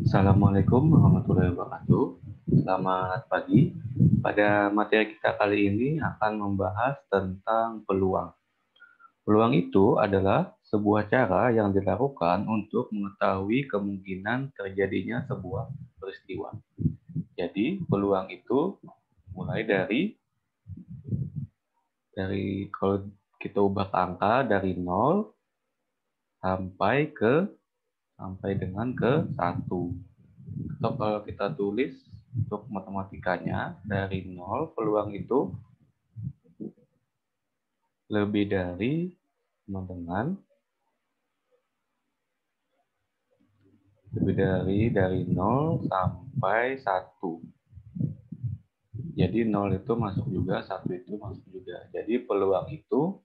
Assalamualaikum warahmatullahi wabarakatuh. Selamat pagi. Pada materi kita kali ini akan membahas tentang peluang. Peluang itu adalah sebuah cara yang dilakukan untuk mengetahui kemungkinan terjadinya sebuah peristiwa. Jadi, peluang itu mulai dari kalau kita ubah angka dari 0 sampai dengan ke 1. Atau kalau kita tulis untuk matematikanya dari 0, peluang itu lebih dari dari 0 sampai 1. Jadi 0 itu masuk juga, 1 itu masuk juga. Jadi peluang itu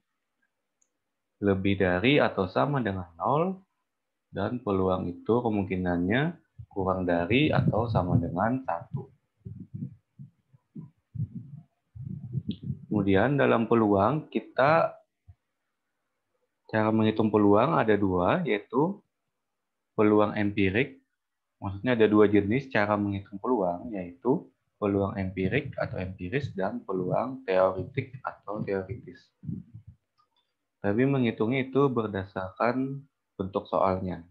lebih dari atau sama dengan 0, dan peluang itu kemungkinannya kurang dari atau sama dengan 1. Kemudian dalam peluang, cara menghitung peluang ada dua, yaitu peluang empirik. Maksudnya ada dua jenis cara menghitung peluang, yaitu peluang empirik atau empiris dan peluang teoritik atau teoritis. Tapi menghitungnya itu berdasarkan bentuk soalnya.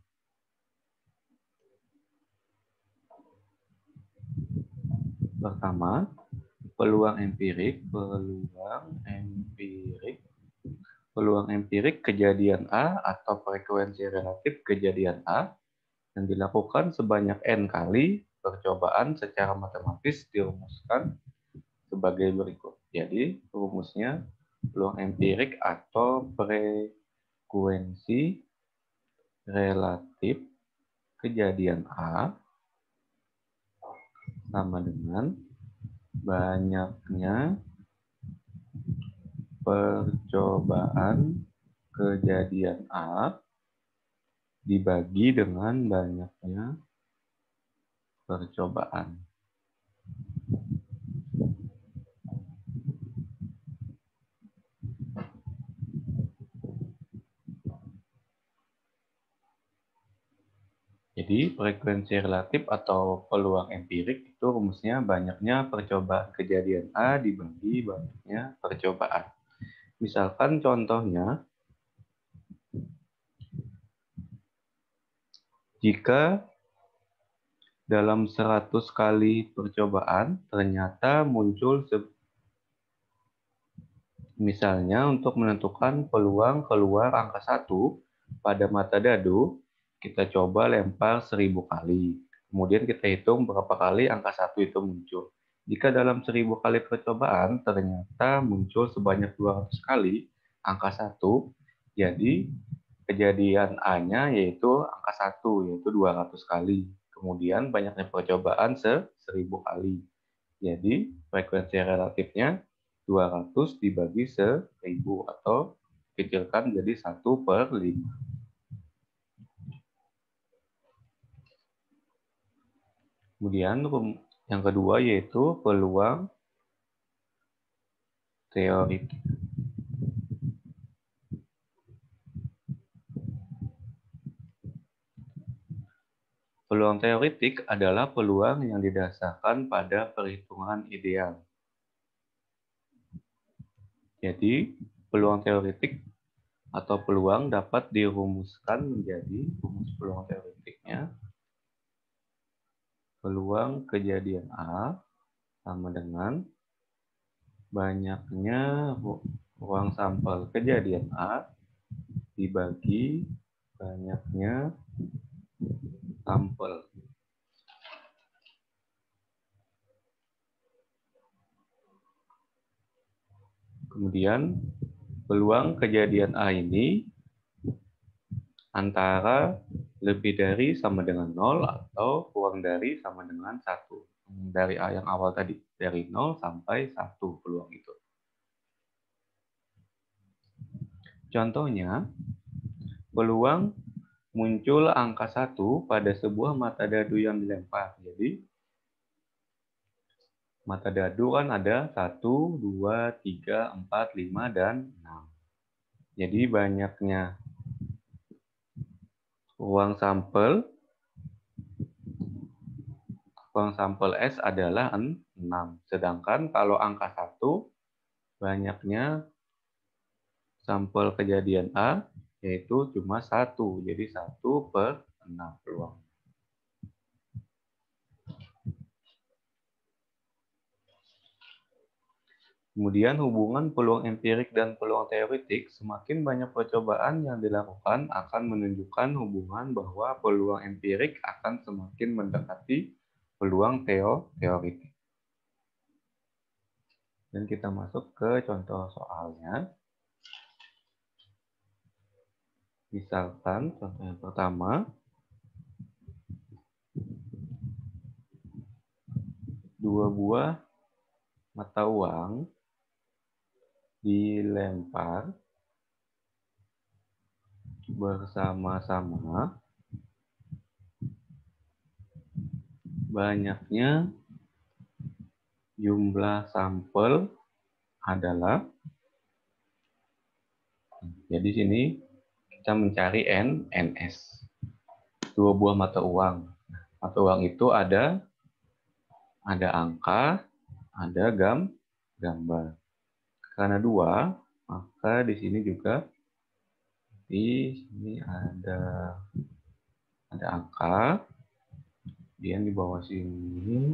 Pertama, peluang empirik. Peluang empirik kejadian A atau frekuensi relatif kejadian A yang dilakukan sebanyak N kali percobaan secara matematis dirumuskan sebagai berikut. Jadi, rumusnya peluang empirik atau frekuensi relatif kejadian A sama dengan banyaknya percobaan kejadian A dibagi dengan banyaknya percobaan. Jadi frekuensi relatif atau peluang empirik itu rumusnya banyaknya percobaan kejadian A dibagi banyaknya percobaan. Misalkan contohnya, jika dalam 100 kali percobaan ternyata muncul misalnya untuk menentukan peluang keluar angka 1 pada mata dadu, kita coba lempar 1000 kali. Kemudian kita hitung berapa kali angka 1 itu muncul. Jika dalam 1000 kali percobaan ternyata muncul sebanyak 200 kali angka 1, jadi kejadian A-nya yaitu angka 1, yaitu 200 kali. Kemudian banyaknya percobaan 1000 kali. Jadi frekuensi relatifnya 200 dibagi 1000 atau kecilkan jadi 1/5. Kemudian yang kedua yaitu peluang teoritik. Peluang teoritik adalah peluang yang didasarkan pada perhitungan ideal. Jadi, peluang teoritik atau peluang dapat dirumuskan menjadi rumus peluang teoritiknya. Peluang kejadian A sama dengan banyaknya ruang sampel kejadian A dibagi banyaknya sampel. Kemudian peluang kejadian A ini antara lebih dari sama dengan 0 atau kurang dari sama dengan 1. Dari A yang awal tadi, dari 0 sampai 1 peluang itu. Contohnya, peluang muncul angka 1 pada sebuah mata dadu yang dilempar. Jadi, mata dadu kan ada 1, 2, 3, 4, 5, dan 6. Jadi banyaknya ruang sampel Ruang sampel S adalah 6. Sedangkan kalau angka 1, banyaknya sampel kejadian A, yaitu cuma 1. Jadi 1/6 peluang. Kemudian hubungan peluang empirik dan peluang teoretik, semakin banyak percobaan yang dilakukan akan menunjukkan hubungan bahwa peluang empirik akan semakin mendekati peluang teoretik. Dan kita masuk ke contoh soalnya. Misalkan contoh yang pertama, 2 buah mata uang dilempar bersama-sama, banyaknya jumlah sampel adalah, jadi sini kita mencari NS. 2 buah mata uang. Mata uang itu ada angka, ada gambar. Karena 2, maka di sini juga ada angka, kemudian di bawah sini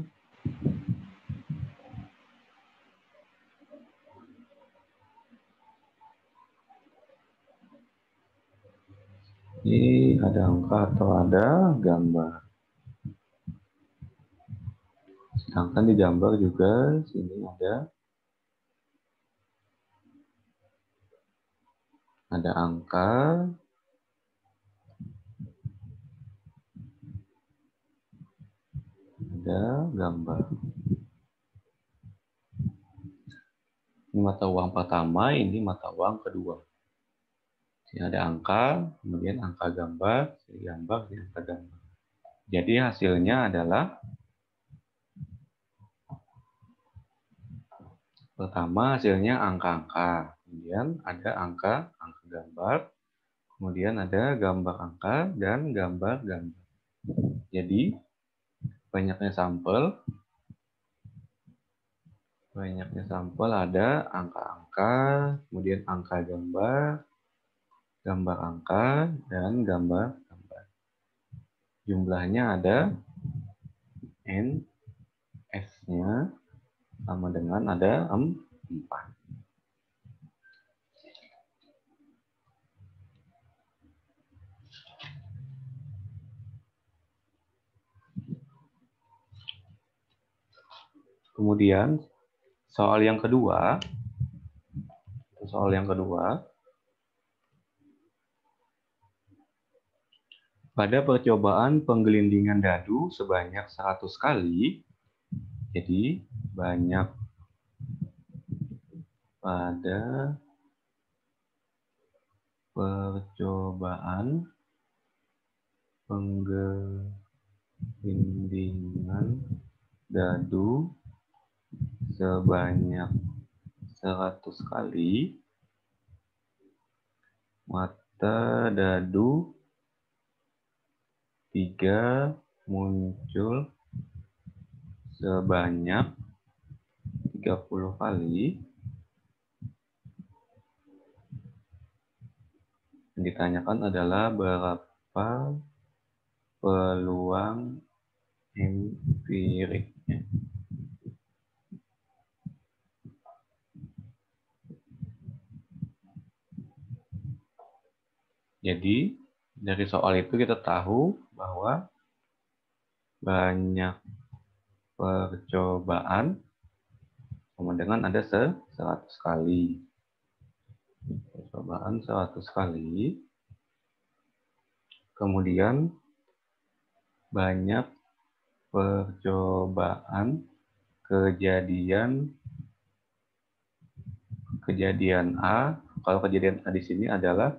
ini ada angka atau ada gambar. Sedangkan di gambar juga sini ada angka, ada gambar. Ini mata uang pertama, ini mata uang kedua. Sini ada angka, kemudian angka gambar, sini gambar, sini angka gambar. Jadi hasilnya adalah pertama hasilnya angka-angka, kemudian ada angka gambar, kemudian ada gambar angka dan gambar-gambar. Jadi banyaknya sampel ada angka-angka, kemudian angka gambar, gambar angka, dan gambar-gambar. Jumlahnya ada N, S-nya sama dengan ada 4. Kemudian soal yang kedua, pada percobaan penggelindingan dadu sebanyak 100 kali, jadi banyak pada percobaan penggelindingan dadu sebanyak 100 kali, mata dadu 3 muncul sebanyak 30 kali. Yang ditanyakan adalah berapa peluang empiriknya. Jadi dari soal itu kita tahu bahwa banyak percobaan sama dengan ada 100 kali. Percobaan 100 kali. Kemudian banyak percobaan kejadian A. Kalau kejadian A di sini adalah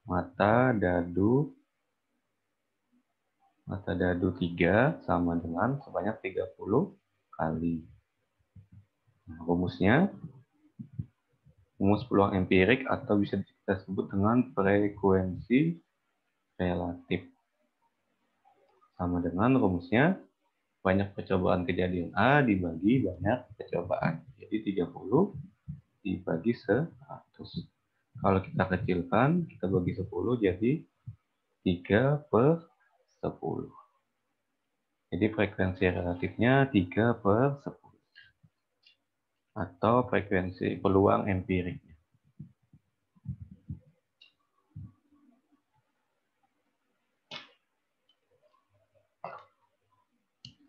mata dadu 3 sama dengan sebanyak 30 kali. Nah, rumus peluang empirik atau bisa kita sebut dengan frekuensi relatif. Sama dengan rumusnya banyak percobaan kejadian A dibagi banyak percobaan. Jadi 30 dibagi 100. Kalau kita kecilkan, kita bagi 10 jadi 3/10. Jadi frekuensi relatifnya 3/10. Atau frekuensi peluang empiriknya.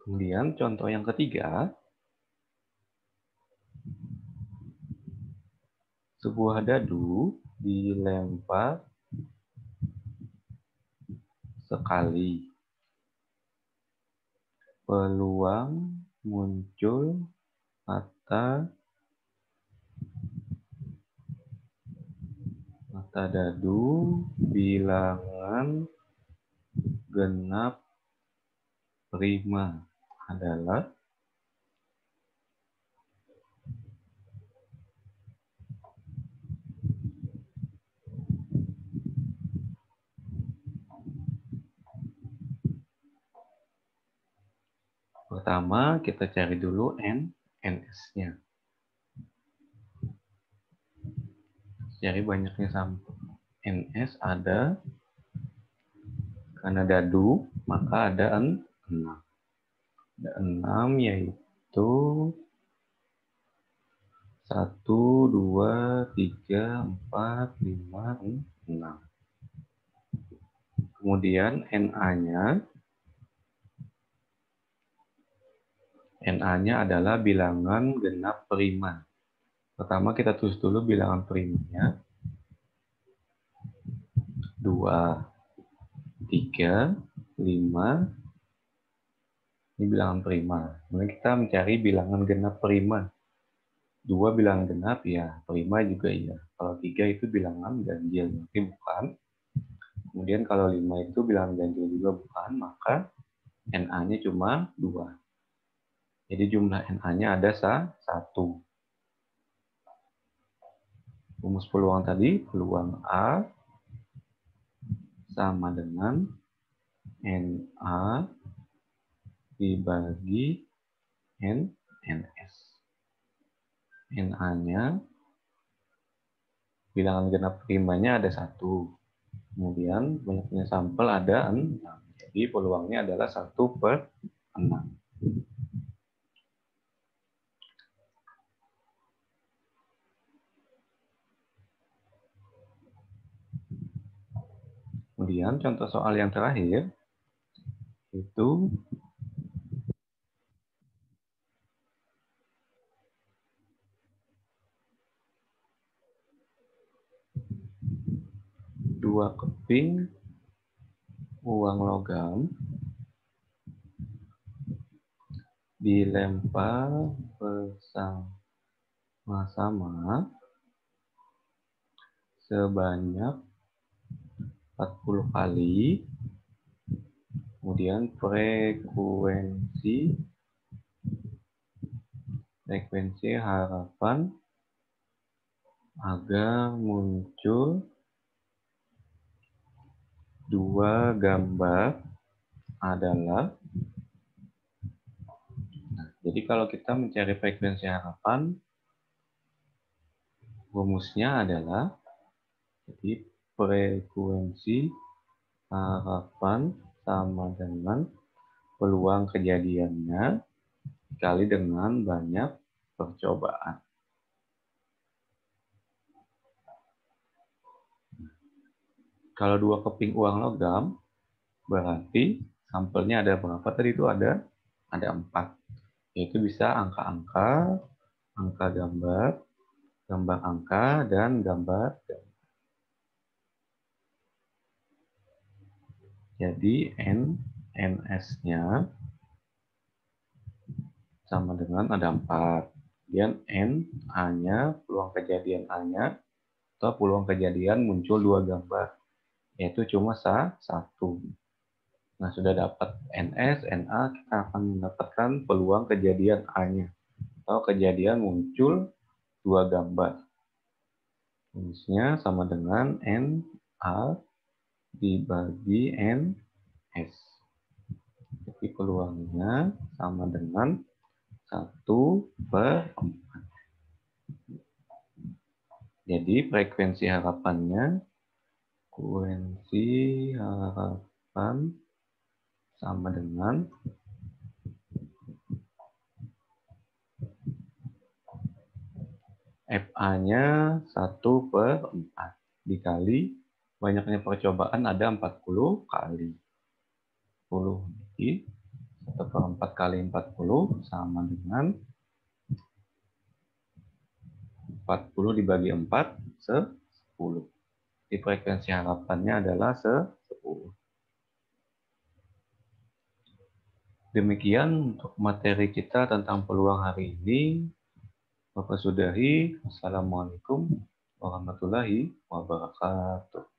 Kemudian contoh yang ketiga, sebuah dadu dilempar sekali. Peluang muncul mata dadu bilangan genap prima adalah pertama kita cari dulu NS-nya. Cari banyaknya sampel. NS ada, karena dadu maka ada 6. Ada 6 yaitu 1, 2, 3, 4, 5, 6. Kemudian NA-nya adalah bilangan genap prima. Pertama kita tulis dulu bilangan primanya. 2, 3, 5. Ini bilangan prima. Kemudian kita mencari bilangan genap prima. 2 bilangan genap, ya. Prima juga iya. Kalau 3 itu bilangan ganjil, berarti bukan. Kemudian kalau 5 itu bilangan ganjil juga bukan, maka NA-nya cuma 2. Jadi jumlah NA-nya ada 1. Rumus peluang tadi, peluang A sama dengan NA dibagi NS. NA-nya, bilangan genap primanya ada 1. Kemudian banyaknya sampel ada 6. Jadi peluangnya adalah 1/6. Kemudian contoh soal yang terakhir itu dua keping uang logam dilempar bersama-sama sebanyak 40 kali. Kemudian frekuensi harapan agar muncul 2 gambar adalah. Jadi kalau kita mencari frekuensi harapan, rumusnya adalah jadi frekuensi harapan sama dengan peluang kejadiannya dikali dengan banyak percobaan. Kalau 2 keping uang logam, berarti sampelnya ada berapa tadi itu? Ada 4. Yaitu bisa angka-angka, angka gambar, gambar angka, dan gambar. Jadi NS-nya sama dengan ada 4. Kemudian NA-nya, peluang kejadian A-nya, atau peluang kejadian muncul 2 gambar, yaitu cuma 1. Nah, sudah dapat NS, NA, kita akan mendapatkan peluang kejadian A-nya, atau kejadian muncul 2 gambar. Rumusnya sama dengan NA dibagi NS. Jadi peluangnya sama dengan 1/4. Jadi frekuensi harapan sama dengan FA-nya 1/4 dikali banyaknya percobaan ada 40 kali. 10 dikali 1/4 kali 40 sama dengan 40 dibagi 4, 10. Di frekuensi harapannya adalah 10. Demikian untuk materi kita tentang peluang hari ini. Bapak sudahi. Wassalamualaikum warahmatullahi wabarakatuh.